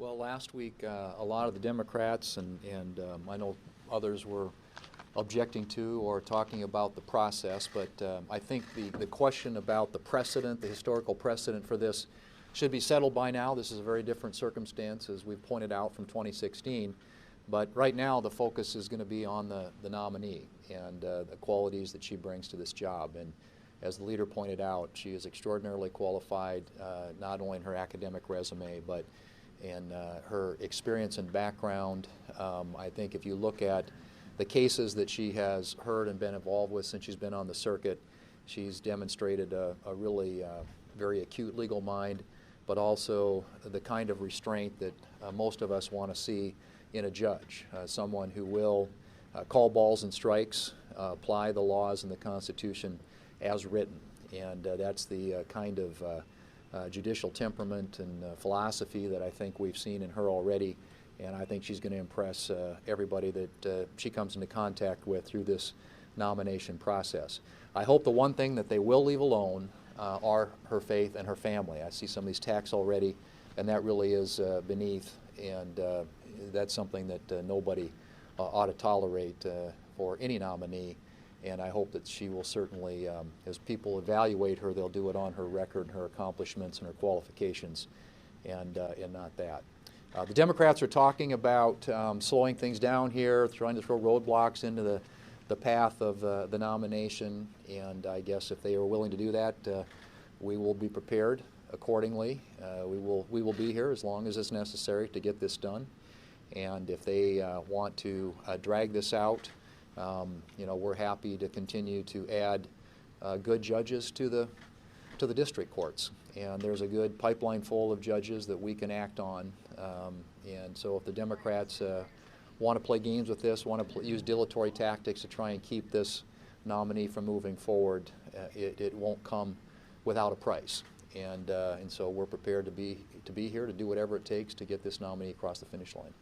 Well, last week, a lot of the Democrats and I know others were objecting to or talking about the process, but I think the question about the precedent, the historical precedent for this, should be settled by now. This is a very different circumstance, as we've pointed out, from 2016. But right now, the focus is going to be on the nominee and the qualities that she brings to this job. And as the leader pointed out, she is extraordinarily qualified, not only in her academic resume, but in her experience and background. I think if you look at the cases that she has heard and been involved with since she's been on the circuit, she's demonstrated a really very acute legal mind, but also the kind of restraint that most of us want to see in a judge, someone who will call balls and strikes, apply the laws and the Constitution as written. And that's the kind of judicial temperament and philosophy that I think we've seen in her already, and I think she's going to impress everybody that she comes into contact with through this nomination process. I hope the one thing that they will leave alone are her faith and her family. I see some of these attacks already, and that really is beneath, and that's something that nobody ought to tolerate for any nominee. And I hope that she will certainly, as people evaluate her, they'll do it on her record, her accomplishments, and her qualifications, and not that. The Democrats are talking about slowing things down here, trying to throw roadblocks into the path of the nomination, and I guess if they are willing to do that, we will be prepared accordingly. We will be here as long as it's necessary to get this done, and if they want to drag this out, we're happy to continue to add good judges to the district courts, and there's a good pipeline full of judges that we can act on. And so if the Democrats want to play games with this, want to use dilatory tactics to try and keep this nominee from moving forward, it won't come without a price. And so we're prepared to be here to do whatever it takes to get this nominee across the finish line.